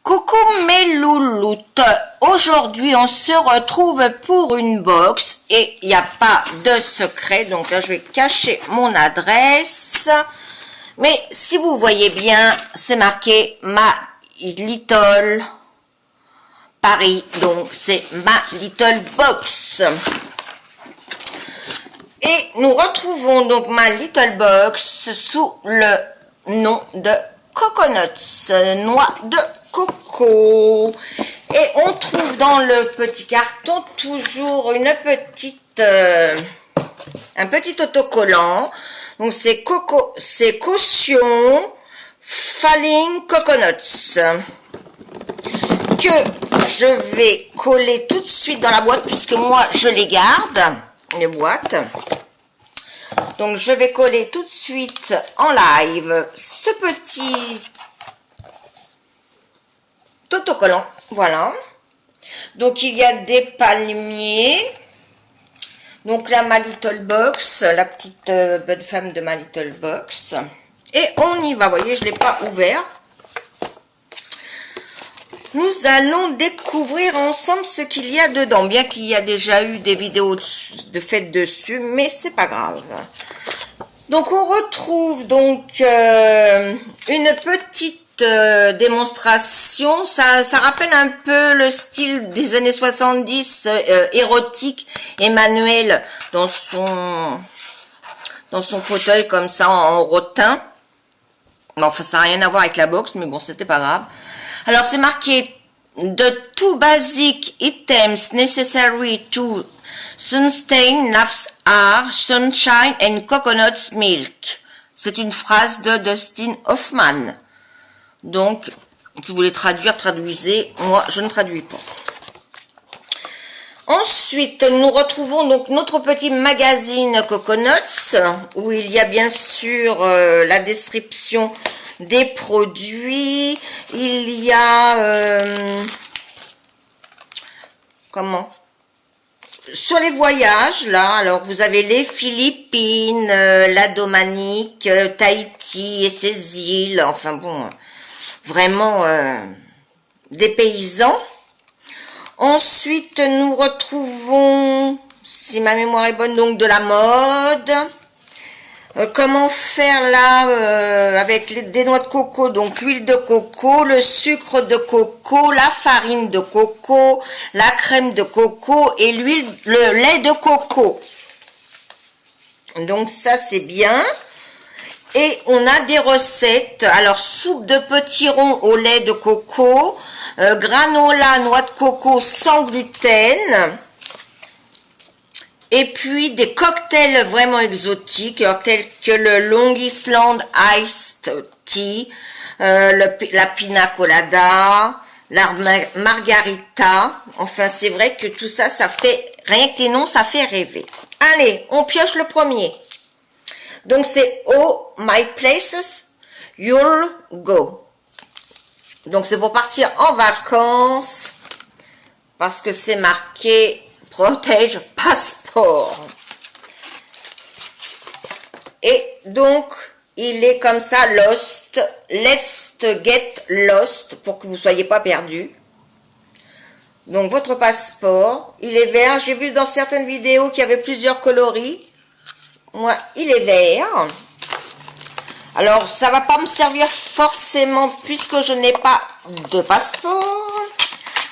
Coucou mes louloutes, aujourd'hui on se retrouve pour une box et il n'y a pas de secret, donc là je vais cacher mon adresse, mais si vous voyez bien c'est marqué My Little Paris, donc c'est My Little Box. Et nous retrouvons donc My Little Box sous le nom de Coconuts, noix de coco. Et on trouve dans le petit carton toujours une petite, un petit autocollant. Donc c'est caution Falling Coconuts que je vais coller tout de suite dans la boîte puisque moi je les garde, les boîtes. Donc je vais coller tout de suite en live ce petit autocollant, voilà. Donc il y a des palmiers. Donc là My Little Box, la petite bonne femme de My Little Box. Et on y va, vous voyez je ne l'ai pas ouvert. Nous allons découvrir ensemble ce qu'il y a dedans, bien qu'il y a déjà eu des vidéos de faites dessus, mais c'est pas grave. Donc on retrouve donc une petite démonstration, ça rappelle un peu le style des années 70, érotique, Emmanuel dans son fauteuil comme ça en rotin. Bon, enfin ça n'a rien à voir avec la box, mais bon c'était pas grave. Alors c'est marqué The two basic items necessary to sustain life are sunshine and coconut milk. C'est une phrase de Dustin Hoffman. Donc, si vous voulez traduire, traduisez. Moi, je ne traduis pas. Ensuite, nous retrouvons donc notre petit magazine Coconuts, où il y a bien sûr la description des produits. Il y a... sur les voyages, là, alors vous avez les Philippines, la Dominique, Tahiti et ses îles, enfin bon, vraiment des paysans. Ensuite, nous retrouvons, si ma mémoire est bonne, donc de la mode. Comment faire là avec des noix de coco, donc l'huile de coco, le sucre de coco, la farine de coco, la crème de coco et le lait de coco. Donc ça c'est bien. Et on a des recettes, alors soupe de petits ronds au lait de coco, granola noix de coco sans gluten, et puis des cocktails vraiment exotiques, tels que le Long Island Iced Tea, la Pina Colada, la Margarita. Enfin c'est vrai que tout ça, ça fait, rien que les noms, ça fait rêver. Allez, on pioche le premier. Donc c'est Oh My Places You'll Go. Donc c'est pour partir en vacances parce que c'est marqué protège passeport. Et donc il est comme ça, lost, let's get lost, pour que vous soyez pas perdu. Donc votre passeport, il est vert. J'ai vu dans certaines vidéos qu'il y avait plusieurs coloris. Moi, il est vert. Alors, ça va pas me servir forcément puisque je n'ai pas de passeport.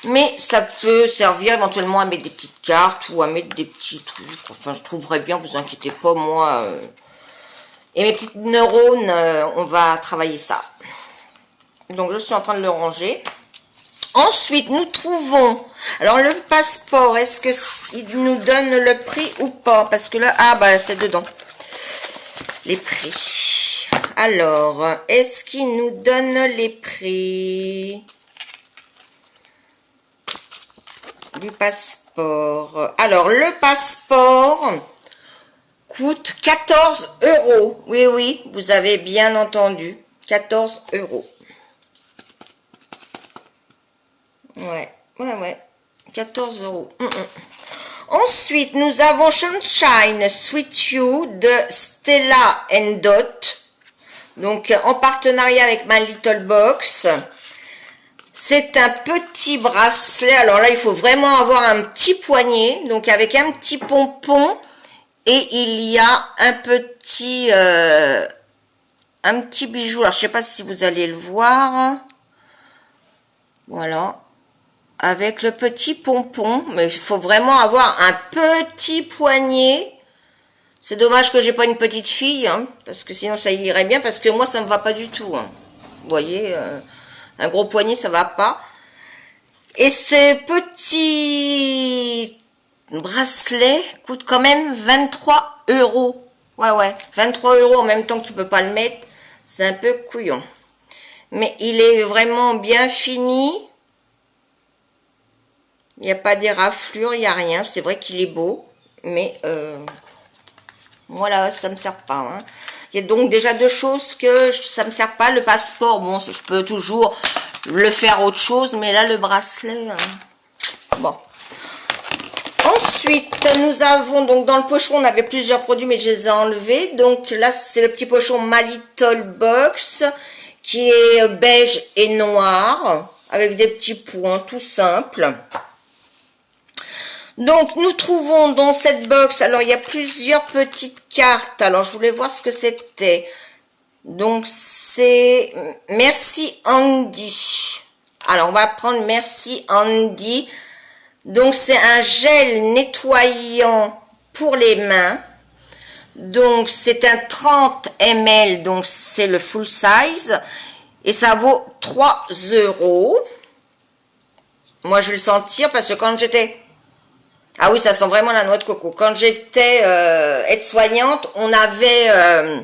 Mais ça peut servir éventuellement à mettre des petites cartes ou à mettre des petits trucs. Enfin, je trouverai bien, vous inquiétez pas, moi. Et mes petites neurones, on va travailler ça. Donc, je suis en train de le ranger. Ensuite, nous trouvons, alors le passeport, est-ce qu'il nous donne le prix ou pas? Parce que là, ah bah c'est dedans, les prix. Alors, est-ce qu'il nous donne les prix du passeport? Alors, le passeport coûte 14 €. Oui, oui, vous avez bien entendu, 14 €. Ouais, 14 €. Ensuite, nous avons Sunshine Sweet You de Stella & Dot. Donc, en partenariat avec My Little Box. C'est un petit bracelet. Alors là, il faut vraiment avoir un petit poignet. Donc avec un petit pompon. Et il y a un petit bijou. Alors je sais pas si vous allez le voir. Voilà. Avec le petit pompon. Mais il faut vraiment avoir un petit poignet. C'est dommage que j'ai pas une petite fille, hein, parce que sinon ça irait bien, parce que moi ça me va pas du tout. Hein. Vous voyez, un gros poignet ça va pas. Et ce petit bracelet coûte quand même 23 €. Ouais, 23 € en même temps que tu peux pas le mettre, c'est un peu couillon. Mais il est vraiment bien fini. Il n'y a pas des raflures, il n'y a rien. C'est vrai qu'il est beau, mais voilà, ça me sert pas. Hein. Il y a donc déjà deux choses que ça me sert pas. Le passeport, bon, je peux toujours le faire autre chose, mais là, le bracelet, bon. Ensuite, nous avons, donc dans le pochon, on avait plusieurs produits, mais je les ai enlevés. Donc là, c'est le petit pochon My Little Box, qui est beige et noir, avec des petits points, tout simple. Donc, nous trouvons dans cette box, alors il y a plusieurs petites cartes. Alors, je voulais voir ce que c'était. Donc, c'est Merci Andy. Alors, on va prendre Merci Andy. Donc, c'est un gel nettoyant pour les mains. Donc, c'est un 30 ml, donc c'est le full size. Et ça vaut 3 €. Moi, je vais le sentir parce que quand j'étais... Ah oui, ça sent vraiment la noix de coco. Quand j'étais aide-soignante, on avait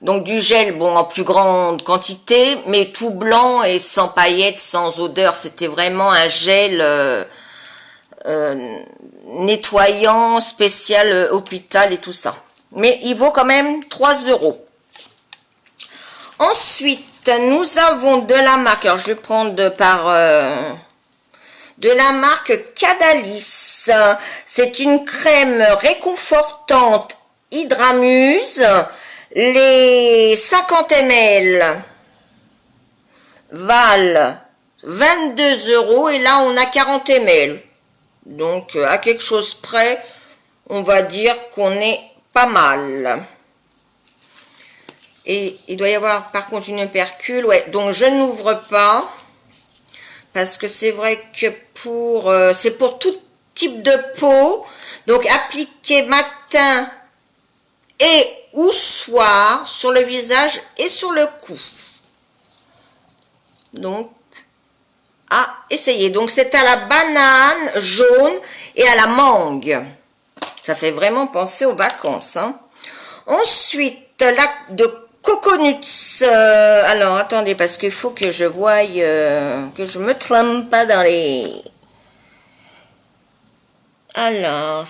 donc du gel, bon, en plus grande quantité, mais tout blanc et sans paillettes, sans odeur. C'était vraiment un gel nettoyant, spécial hôpital et tout ça. Mais il vaut quand même 3 €. Ensuite, nous avons de la marque, alors je vais prendre par... de la marque Cadalis. C'est une crème réconfortante hydramuse. Les 50 ml valent 22 € et là on a 40 ml. Donc à quelque chose près, on va dire qu'on est pas mal. Et il doit y avoir par contre une opercule. Ouais, donc je n'ouvre pas. Parce que c'est vrai que c'est pour tout type de peau. Donc, appliquer matin et ou soir sur le visage et sur le cou. Donc, à essayer. Donc, c'est à la banane jaune et à la mangue. Ça fait vraiment penser aux vacances. Hein. Ensuite, de Coconuts. Alors, attendez, parce qu'il faut que je voie, que je me trompe pas dans les... Alors,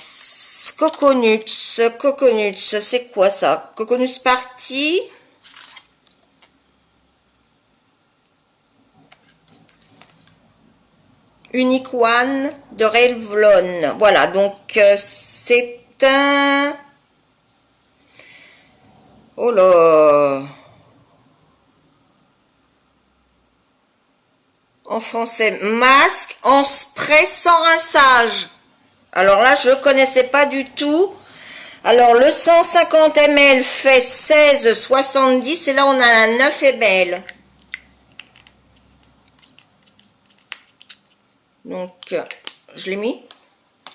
Coconuts, c'est quoi ça? Coconuts Party. Unique One de Revlon. Voilà, donc c'est un... Oh là! En français, masque en spray sans rinçage. Alors là, je ne connaissais pas du tout. Alors, le 150 ml fait 16,70 et là, on a un 9 ml. Donc, je l'ai mis.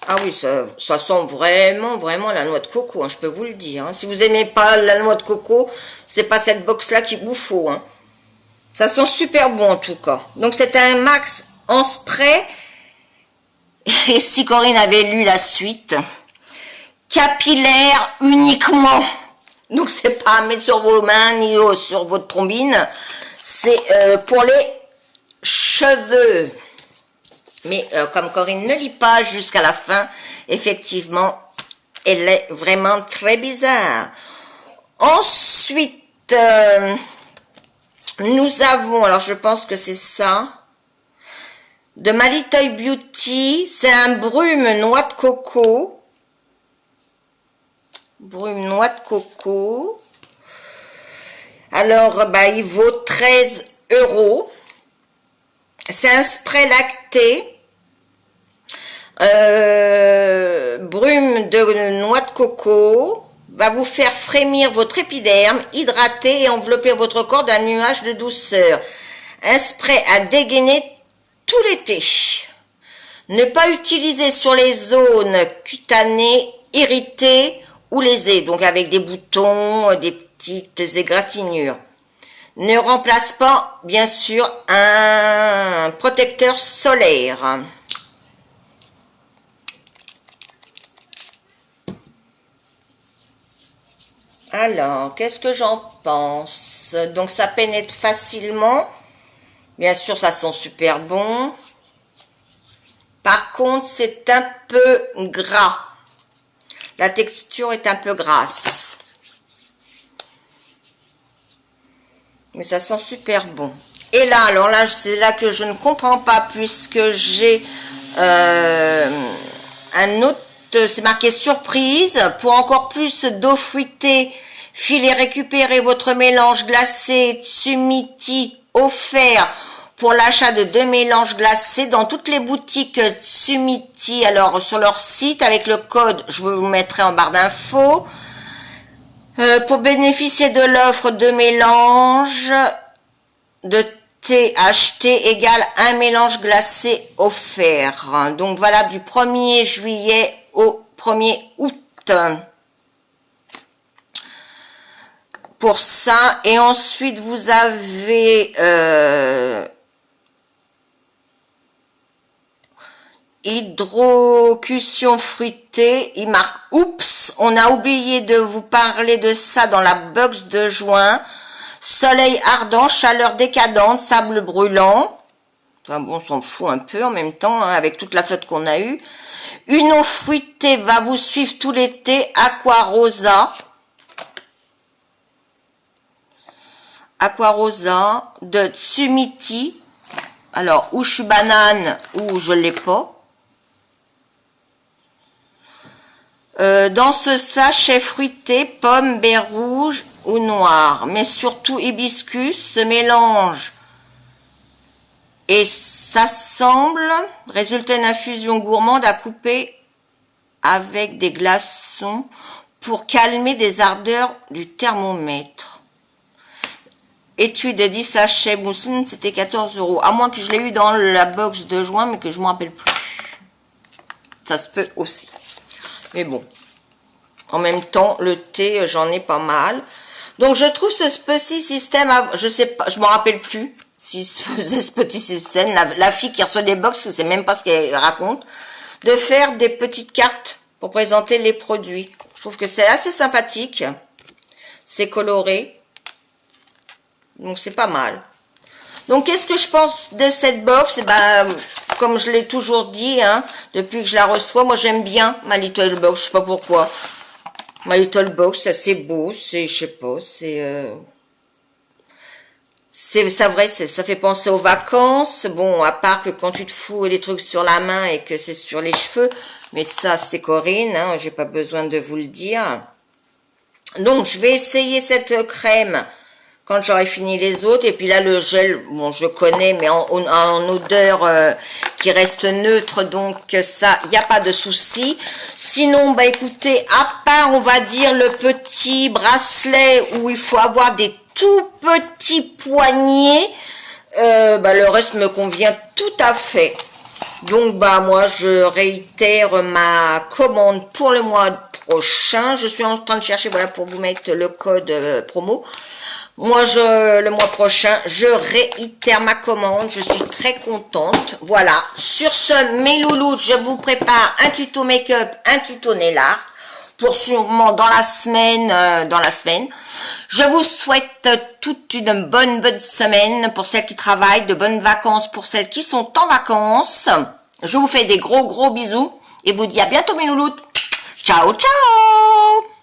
Ah oui, ça sent vraiment, vraiment la noix de coco, hein, je peux vous le dire. Hein. Si vous n'aimez pas la noix de coco, c'est pas cette box-là qu'il vous faut. Hein. Ça sent super bon en tout cas. Donc c'est un max en spray. Et si Corinne avait lu la suite, capillaire uniquement. Donc c'est pas à mettre sur vos mains ni sur votre trombine. C'est pour les cheveux. Mais comme Corinne ne lit pas jusqu'à la fin, effectivement, elle est vraiment très bizarre. Ensuite, nous avons, alors je pense que c'est ça, de My Little Beauty, c'est un brume noix de coco. Brume noix de coco. Alors, bah, il vaut 13 €. C'est un spray lacté, brume de noix de coco, va vous faire frémir votre épiderme, hydrater et envelopper votre corps d'un nuage de douceur. Un spray à dégainer tout l'été. Ne pas utiliser sur les zones cutanées, irritées ou lésées, donc avec des boutons, des petites égratignures. Ne remplace pas, bien sûr, un protecteur solaire. Alors, qu'est-ce que j'en pense? Donc, ça pénètre facilement. Bien sûr, ça sent super bon. Par contre, c'est un peu gras. La texture est un peu grasse. Mais ça sent super bon. Et là, alors là, c'est là que je ne comprends pas, puisque j'ai un autre, c'est marqué surprise. Pour encore plus d'eau fruitée, filez récupérer votre mélange glacé Tsumiti offert pour l'achat de 2 mélanges glacés dans toutes les boutiques Tsumiti. Alors, sur leur site, avec le code, je vous mettrai en barre d'infos. Pour bénéficier de l'offre de mélange de thé acheté égale un mélange glacé offert. Donc valable du 1er juillet au 1er août. Pour ça, et ensuite vous avez hydrocution fruitée, il marque oups, on a oublié de vous parler de ça dans la box de juin. Soleil ardent, chaleur décadente, sable brûlant. Enfin bon, on s'en fout un peu en même temps, hein, avec toute la flotte qu'on a eue. Une eau fruitée va vous suivre tout l'été, Aqua Rosa. Aqua Rosa de Tsumiti. Alors, ou je suis banane, ou je l'ai pas. Dans ce sachet fruité, pomme, baie rouge ou noir, mais surtout hibiscus, se mélange et s'assemble, résultat d'une infusion gourmande à couper avec des glaçons pour calmer des ardeurs du thermomètre. Étui de 10 sachets moussine, c'était 14 €. À moins que je l'ai eu dans la box de juin, mais que je ne m'en rappelle plus. Ça se peut aussi. Mais bon, en même temps, le thé, j'en ai pas mal. Donc, je trouve ce petit système, je sais pas, je m'en rappelle plus s'il se faisait ce petit système. La fille qui reçoit des box, je sais même pas ce qu'elle raconte, de faire des petites cartes pour présenter les produits. Je trouve que c'est assez sympathique. C'est coloré. Donc, c'est pas mal. Donc, qu'est-ce que je pense de cette box? Ben, comme je l'ai toujours dit, hein, depuis que je la reçois, moi j'aime bien ma Little Box, je sais pas pourquoi. Ma Little Box, c'est beau, c'est, je sais pas, c'est vrai, ça fait penser aux vacances. Bon, à part que quand tu te fous les trucs sur la main et que c'est sur les cheveux, mais ça c'est Corinne, hein, j'ai pas besoin de vous le dire. Donc, je vais essayer cette crème quand j'aurai fini les autres. Et puis là, le gel, bon, je connais, mais en odeur qui reste neutre. Donc, ça, il n'y a pas de souci. Sinon, bah écoutez, à part, on va dire, le petit bracelet où il faut avoir des tout petits poignets, bah, le reste me convient tout à fait. Donc, bah moi, je réitère ma commande pour le mois prochain. Je suis en train de chercher, voilà, pour vous mettre le code promo. Moi, le mois prochain, je réitère ma commande. Je suis très contente. Voilà. Sur ce, mes loulous, je vous prépare un tuto make-up, un tuto nail art pour sûrement dans la semaine. Je vous souhaite toute une bonne semaine pour celles qui travaillent, de bonnes vacances pour celles qui sont en vacances. Je vous fais des gros bisous et vous dis à bientôt, mes loulous. Ciao, ciao!